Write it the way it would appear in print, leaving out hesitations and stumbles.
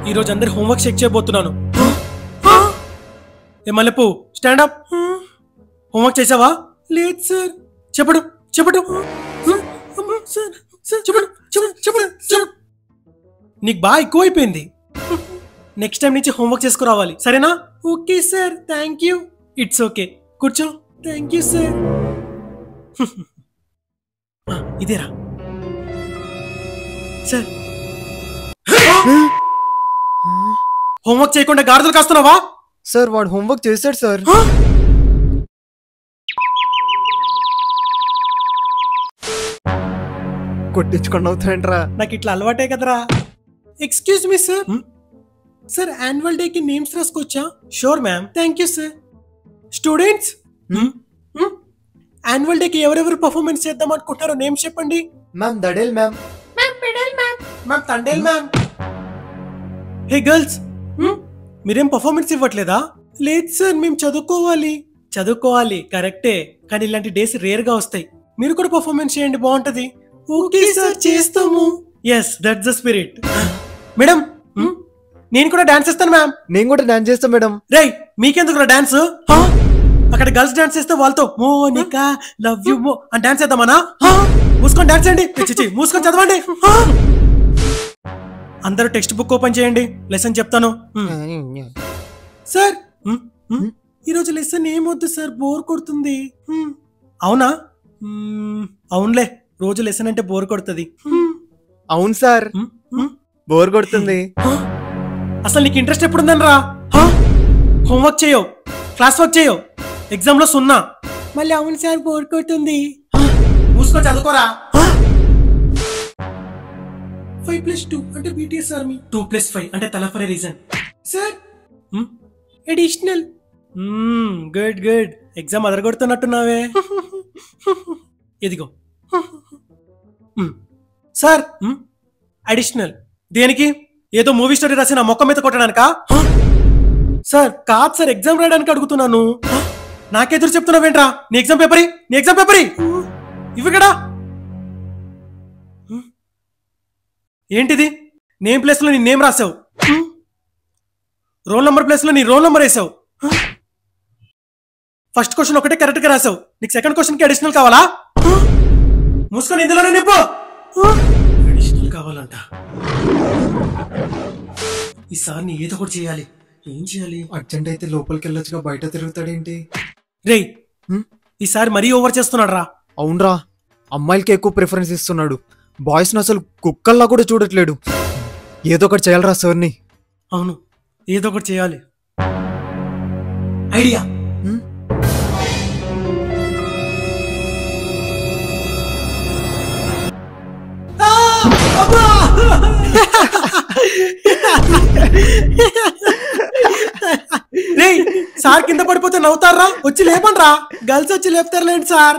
ఈ రోజు అందరి హోంవర్క్ చెక్ చేయబోతున్నాను. ఏ మల్లెపు స్టాండ్ అప్. హోంవర్క్ చేసావా? లేదు సార్. చెప్పడు చెప్పడు చెప్పడు చెప్పడు. నీకు బాగా ఎక్కువైపోయింది. నెక్స్ట్ టైం నుంచి హోంవర్క్ చేసుకురావాలి, సరేనా? Okay sir, thank you. It's okay, కూర్చో. Thank you sir. ఇదేరా సార్. హోంవర్క్ చేయకుండా గాడిదలు కాస్తున్నావా? సార్ వాడు హోంవర్క్ చేశాడు సార్. కొట్టించుకొని అవుతాయంట్రా. నాకు ఇట్లా అలవాటే కదరా. Excuse me sir. Sir annual day కి నేమ్స్ రాసుకోవచ్చా? Sure ma'am, thank you sir. Students, annual day కి ఎవరెవరు పర్ఫార్మెన్స్ చేద్దాం అనుకుంటారో నేమ్స్ చెప్పండి. మ్యామ్ దడేల్ ma'am. Ma'am Thandel ma'am. Hey girls, మీరేం పర్ఫార్మెన్స్ ఇవ్వట్లేదా? లేదు సార్, మేము చదువుకోవాలి. చదువుకోవాలి కరెక్టే, కానీ ఇలాంటి డేస్ రేర్ గా వస్తాయి. మీరు కూడా పర్ఫార్మెన్స్ చేయండి, బాగుంటది. ఓకే సార్, చేస్తాము. Yes, that's the spirit. Madam, నేను కూడా డాన్స్ చేస్తాను మ్యామ్. నేను కూడా డాన్స్ చేస్తాను మేడం. రేయ్, మీకెందుకు డాన్స్? అక్కడ గర్ల్స్ డాన్స్ చేస్తే వాళ్ళతో మోనికా లవ్ యు మో అని డాన్స్ చేద్దామనా? మూసుకొని డాన్స్ చేయండి. మూసుకొని చదవండి. అందరూ టెక్స్ట్ బుక్ ఓపెన్ చేయండి, లెసన్ చెప్తాను. సార్, ఈరోజు లెసన్ ఏమొద్దు సార్, బోర్ కొడుతుంది. అవునా? అవునులే, రోజు లెసన్ అంటే బోర్ కొడుతుంది. అవును సార్, బోర్ కొడుతుంది. అసలు నీకు ఇంట్రెస్ట్ ఎప్పుడుందని రా? హోంవర్క్ చేయవు, క్లాస్ వర్క్ చేయవు, ఎగ్జామ్ లో 0. మళ్ళీ అవును సార్ బోర్ కొడుతుంది. మూసుకొని చదువుకోరా. 5+2 అంటే BTS ఆర్మీ. 2+5 అంటే తలఫరే reason. Sir, additional. Good good, exam అదరగొడుతున్నట్టున్నావే. ఇదిగో సార్. అడిషనల్ దేనికి? ఏదో మూవీ స్టోరీ రాసిన మొక్క మీద కొట్టడానికా? సార్ కాదు సార్, ఎగ్జామ్ రాయడానికి అడుగుతున్నాను. నాకెదురు చెప్తున్నావేంట్రా? నీ ఎగ్జామ్ పేపర్ ఇవి కదా. ఏంటిది? నేమ్ ప్లేస్ లో నీ నేమ్ రాసావు, రోల్ నంబర్ ప్లేస్ లో నీ రోల్ నంబర్ వేసావు. ఫస్ట్ క్వశ్చన్ ఒకటే కరెక్ట్ గా రాసావు, నీకు సెకండ్ క్వశ్చన్ కి అడిషనల్ కావాలా? మూసుకొని ఇందులోనే నింపు. అడిషనల్ కావాలంట. ఈసారి నీ ఏదో ఒకటి చేయాలి. ఏం చేయాలి? అర్జెంట్ అయితే లోపలికి వెళ్ళొచ్చుగా, బయట తిరుగుతాడేంటి? రేయ్, ఈసారి మరీ ఓవర్ చేస్తున్నాడు రా. అవునరా, అమ్మాయిలకి ఎక్కువ ప్రిఫరెన్స్ ఇస్తున్నాడు, బాయ్స్ ని అసలు కుక్కల్లా కూడా చూడట్లేడు. ఏదో ఒకటి చేయాలరా సార్ని. అవును, ఏదో ఒకటి చేయాలి. ఐడియా. రేయ్, సార్ కింద పడిపోతే నవ్వుతారా? వచ్చి లేపండి రా. గర్ల్స్ వచ్చి లేపుతారులేండి సార్.